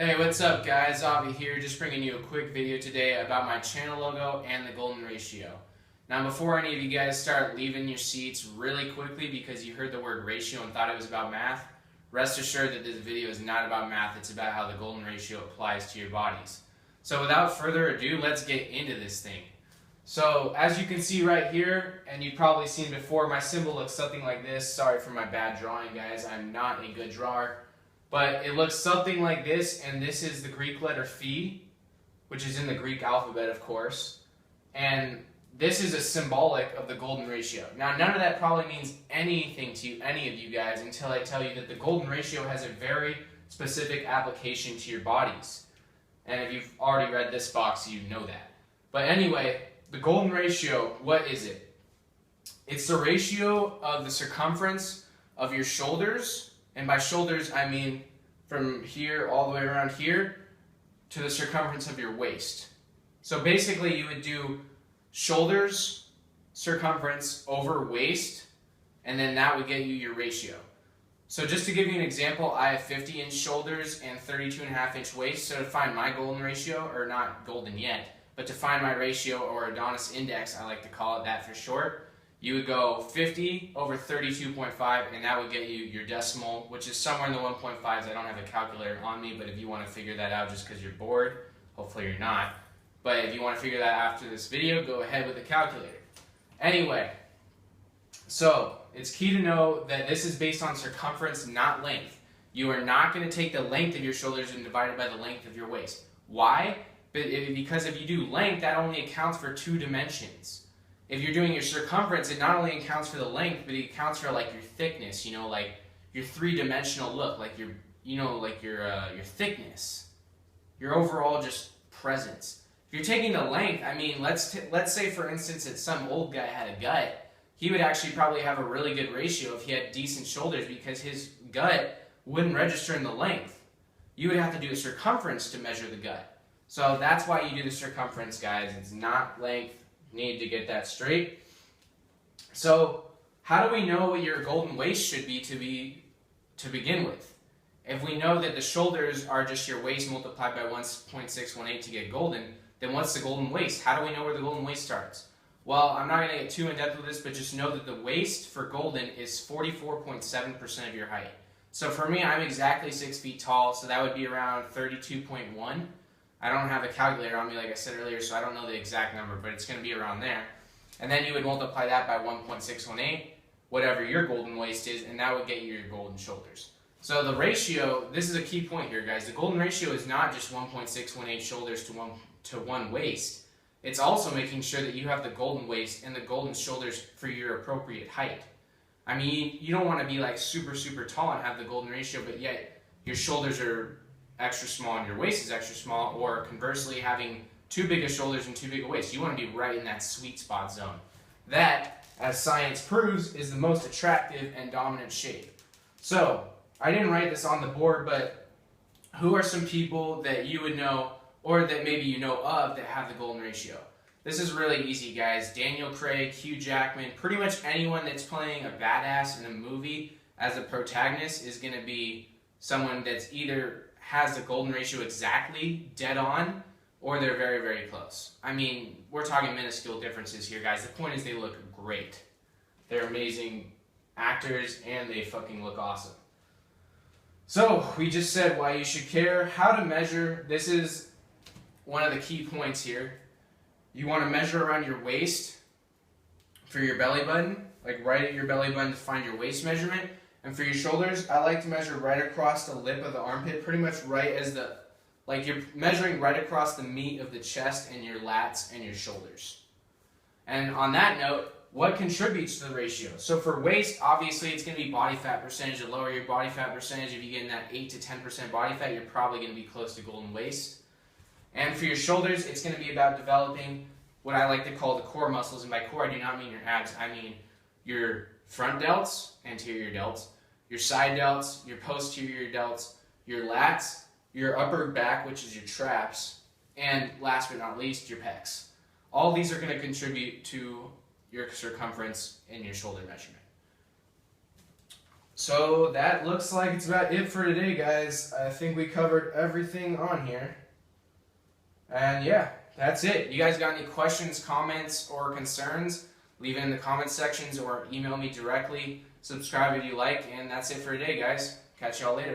Hey, what's up guys? Avi here, just bringing you a quick video today about my channel logo and the golden ratio. Now before any of you guys start leaving your seats really quickly because you heard the word ratio and thought it was about math, rest assured that this video is not about math, it's about how the golden ratio applies to your bodies. So without further ado, let's get into this thing. So as you can see right here, and you've probably seen before, my symbol looks something like this. Sorry for my bad drawing guys, I'm not a good drawer. But it looks something like this, and this is the Greek letter phi, which is in the Greek alphabet, of course. And this is a symbolic of the golden ratio. Now, none of that probably means anything to any of you guys until I tell you that the golden ratio has a very specific application to your bodies. And if you've already read this box, you know that. But anyway, the golden ratio, what is it? It's the ratio of the circumference of your shoulders. And by shoulders, I mean from here all the way around here to the circumference of your waist. So basically you would do shoulders, circumference over waist, and then that would get you your ratio. So just to give you an example, I have 50-inch shoulders and 32.5-inch waist. So to find my golden ratio, or not golden yet, but to find my ratio, or Adonis index, I like to call it that for short, you would go 50 over 32.5, and that would get you your decimal, which is somewhere in the 1.5s. I don't have a calculator on me, but if you want to figure that out just because you're bored, hopefully you're not. But if you want to figure that out after this video, go ahead with the calculator. Anyway, so it's key to know that this is based on circumference, not length. You are not going to take the length of your shoulders and divide it by the length of your waist. Why? Because if you do length, that only accounts for 2 dimensions. If you're doing your circumference, it not only accounts for the length, but it accounts for like your thickness, you know, like your 3-dimensional look, like your, you know, like your thickness, your overall just presence. If you're taking the length, I mean, let's say for instance that some old guy had a gut, he would actually probably have a really good ratio if he had decent shoulders because his gut wouldn't register in the length. You would have to do a circumference to measure the gut. So that's why you do the circumference, guys. It's not length. Need to get that straight. So how do we know what your golden waist should be to begin with? If we know that the shoulders are just your waist multiplied by 1.618 to get golden, then what's the golden waist? How do we know where the golden waist starts? Well, I'm not going to get too in depth with this, but just know that the waist for golden is 44.7% of your height. So for me, I'm exactly 6 feet tall, so that would be around 32.1. I don't have a calculator on me like I said earlier, so I don't know the exact number, but it's going to be around there. And then you would multiply that by 1.618, whatever your golden waist is, and that would get you your golden shoulders. So the ratio, this is a key point here, guys. The golden ratio is not just 1.618 shoulders to one waist. It's also making sure that you have the golden waist and the golden shoulders for your appropriate height. I mean, you don't want to be like super, super tall and have the golden ratio, but yet your shoulders are extra small and your waist is extra small, or conversely having too big of shoulders and too big a waist. You want to be right in that sweet spot zone. That, as science proves, is the most attractive and dominant shape. So, I didn't write this on the board, but who are some people that you would know, or that maybe you know of, that have the golden ratio? This is really easy, guys. Daniel Craig, Hugh Jackman, pretty much anyone that's playing a badass in a movie as a protagonist is going to be someone that's either has the golden ratio exactly dead on, or they're very, very close. I mean, we're talking minuscule differences here, guys. The point is they look great. They're amazing actors, and they fucking look awesome. So, we just said why you should care. How to measure. This is one of the key points here. You want to measure around your waist for your belly button, like right at your belly button to find your waist measurement. And for your shoulders, I like to measure right across the lip of the armpit, pretty much right as the, like you're measuring right across the meat of the chest and your lats and your shoulders. And on that note, what contributes to the ratio? So for waist, obviously it's going to be body fat percentage. The lower your body fat percentage, if you get in that 8 to 10% body fat, you're probably going to be close to golden waist. And for your shoulders, it's going to be about developing what I like to call the core muscles. And by core, I do not mean your abs. I mean your front delts, anterior delts, your side delts, your posterior delts, your lats, your upper back, which is your traps, and last but not least, your pecs. All these are going to contribute to your circumference and your shoulder measurement. So that looks like it's about it for today, guys. I think we covered everything on here. And yeah, that's it. You guys got any questions, comments, or concerns? Leave it in the comments sections or email me directly. Subscribe if you like, and that's it for today, guys. Catch y'all later.